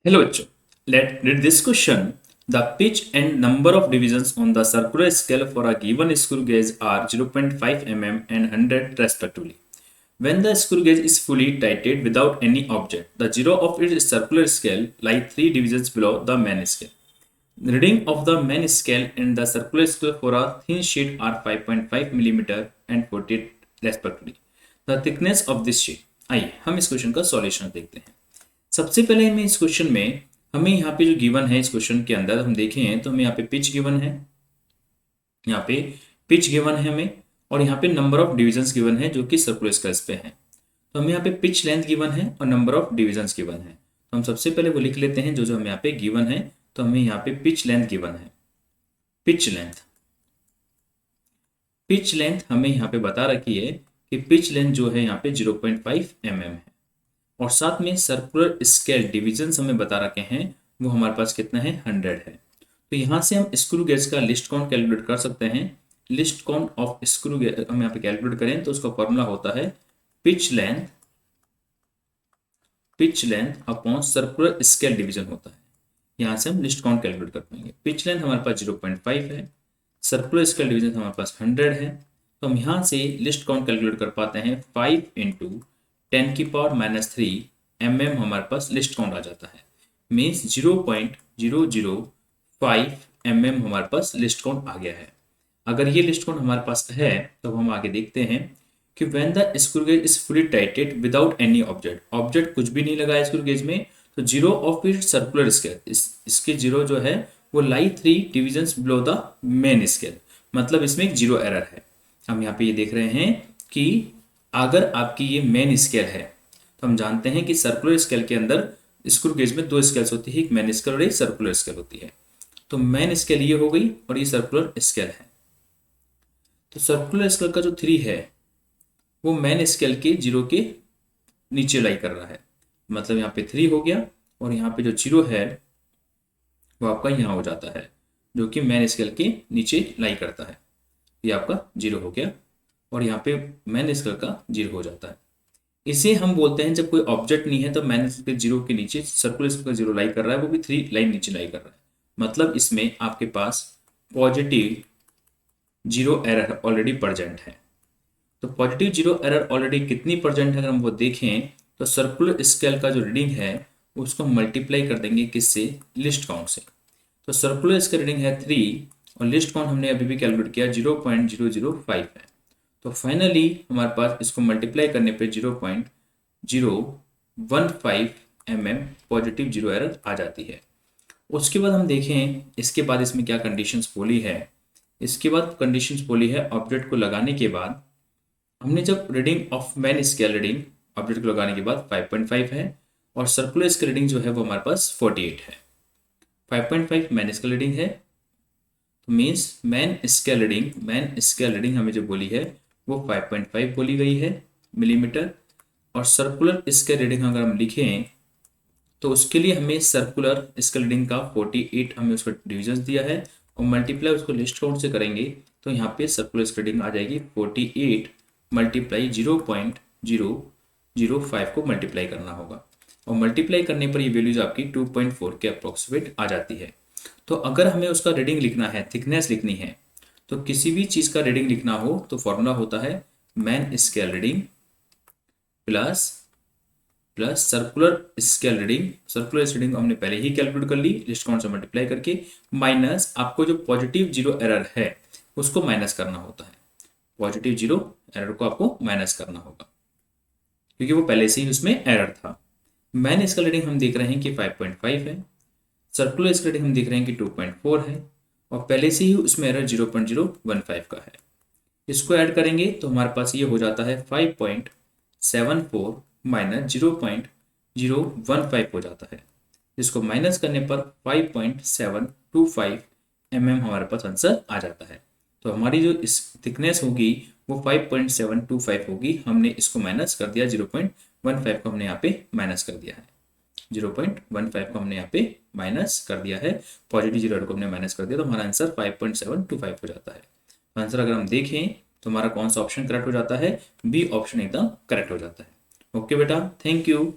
Hello, bachcho. Let's read this question. The pitch and number of divisions on the circular scale for a given screw gauge are 0.5 mm and 100 respectively. When the screw gauge is fully tightened without any object, the zero of its circular scale lies 3 divisions below the main scale. The reading of the main scale and the circular scale for a thin sheet are 5.5 mm and 48 respectively. The thickness of this sheet. आइए हम इस question का solution देखते हैं। सबसे पहले हमें इस क्वेश्चन में हमें यहाँ पे जो गिवन है इस क्वेश्चन के अंदर हम देखें तो हमें यहाँ पे पिच गिवन है, यहाँ पे पिच गिवन है हमें, और यहाँ पे नंबर ऑफ डिविजन्स गिवन है जो कि सर्कुलर स्केल्स पे है। तो हमें यहाँ पे पिच लेंथ गिवन है और नंबर ऑफ डिविजन्स गिवन है। तो हम सबसे पहले वो लिख लेते हैं जो जो हमें यहाँ पे गिवन है। तो हमें यहाँ पे पिच लेंथ गिवन है। पिच लेंथ हमें यहाँ पे बता रखी है कि पिच लेंथ जो है यहाँ पे 0.5 mm है, और साथ में सर्कुलर स्केल डिवीजन हमें बता रखे हैं वो हमारे पास कितना है 100 है। तो यहाँ से हम स्क्रू गेज का लिस्ट काउंट कैलकुलेट कर सकते हैं। List count of screw gauge हम यहाँ पे कैलकुलेट करें तो उसका फॉर्मूला होता है pitch length upon circular scale division होता है। यहाँ से हम लिस्ट काउंट कैलकुलेट कर पाएंगे। पिच लेंथ हमारे पास 0.5 है, सर्कुलर स्केल डिवीजन हमारे पास 100 है। तो हम यहाँ से लिस्ट काउंट कैलकुलेट कर पाते हैं 5 इंटू 10⁻³ mm हमारे पास लिस्ट काउंट आ जाता है। मीन्स 0.005 mm हमारे पास लिस्ट काउंट आ गया है। अगर ये लिस्ट काउंट हमारे पास है तो हम आगे देखते हैं कि when the screw gauge is fully tighted without any object कुछ भी नहीं लगा है स्क्रू गेज में, तो zero of it circular scale इसके जीरो जो है वो lie 3 divisions below the main scale, मतलब इसमें एक जीरो एरर है। हम यहाँ पे ये देख रहे हैं कि अगर आपकी ये मेन स्केल है तो हम जानते हैं कि सर्कुलर स्केल के अंदर स्क्रू गेज में 2 स्केल्स होती है, एक मेन स्केल और एक सर्कुलर स्केल होती है। तो मेन स्केल ये हो गई और ये सर्कुलर स्केल है। तो सर्कुलर स्केल का जो 3 है वो मेन स्केल के जीरो के नीचे लाई कर रहा है, मतलब यहाँ पे 3 हो गया और यहाँ पे जो जीरो है वो आपका यहाँ हो जाता है जो कि मेन स्केल के नीचे लाई करता है। ये आपका जीरो हो गया और यहाँ पे मेन स्केल का जीरो हो जाता है। इसे हम बोलते हैं जब कोई ऑब्जेक्ट नहीं है तो मेन स्केल के जीरो के नीचे सर्कुलर स्केल का जीरो लाई कर रहा है, वो भी 3 लाइन नीचे लाई कर रहा है। मतलब इसमें आपके पास positive zero error already present है। तो पॉजिटिव जीरो एरर ऑलरेडी कितनी प्रेजेंट है अगर हम वो देखें तो सर्कुलर स्केल का जो रीडिंग है उसको मल्टीप्लाई कर देंगे किससे, लिस्ट काउंट से। तो सर्कुलर स्केल रीडिंग है 3 और लिस्ट काउंट हमने अभी भी कैलकुलेट किया 0.005 है। तो फाइनली हमारे पास इसको मल्टीप्लाई करने पे 0.015 mm पॉजिटिव जीरो एरर आ जाती है। उसके बाद हम देखें इसके बाद इसमें क्या कंडीशंस बोली है। इसके बाद कंडीशंस बोली है ऑब्जेक्ट को लगाने के बाद हमने जब reading of main scale reading object को लगाने के बाद 5.5 है और सर्कुलर स्केल रीडिंग जो है वो हमारे पास 48 है। 5.5 मेन स्केल रीडिंग है, तो मीन्स मेन स्केल रीडिंग हमें जो बोली है वो 5.5 बोली गई है मिलीमीटर। और सर्कुलर स्केल रीडिंग अगर हम लिखें तो उसके लिए हमें सर्कुलर स्केल रीडिंग का 48 हमें उसका डिविजन दिया है और मल्टीप्लाई उसको लिस्ट काउंट से करेंगे तो यहाँ पे सर्कुलर स्केल रीडिंग आ जाएगी 48 मल्टीप्लाई 0.005 को मल्टीप्लाई करना होगा और मल्टीप्लाई करने पर ये वैल्यूज आपकी 2.4 के अप्रोक्सीमेट आ जाती है। तो अगर हमें उसका रीडिंग लिखना है, थिकनेस लिखनी है, तो किसी भी चीज़ का रीडिंग लिखना हो तो फॉर्मूला होता है main scale reading plus circular scale reading. Circular reading हमने पहले ही कैलकुलेट कर ली लिस्ट काउंट से मल्टीप्लाई करके, माइनस आपको जो पॉजिटिव जीरो एरर है उसको माइनस करना होता है। पॉजिटिव जीरो एरर को आपको माइनस करना होगा क्योंकि वो पहले से ही उसमें एरर था। मेन स्केल रीडिंग हम देख रहे हैं कि 5.5 है, सर्कुलर स्केल रीडिंग हम देख रहे हैं कि 2.4 है और पहले से ही उसमें एरर 0.015 का है। इसको ऐड करेंगे तो हमारे पास ये हो जाता है 5.74 माइनस 0.015 हो जाता है। इसको माइनस करने पर 5.725 mm हमारे पास आंसर आ जाता है। तो हमारी जो इस थिकनेस होगी वो 5.725 होगी। हमने इसको माइनस कर दिया, 0.15 को हमने यहाँ पे माइनस कर दिया है, 0.15 को हमने यहाँ पे माइनस कर दिया है, पॉजिटिव जीरो को हमने माइनस कर दिया, तो हमारा आंसर 5.725 हो जाता है। तो आंसर अगर हम देखें तो हमारा कौन सा ऑप्शन करेक्ट हो जाता है, बी ऑप्शन एकदम करेक्ट हो जाता है। ओके बेटा, थैंक यू।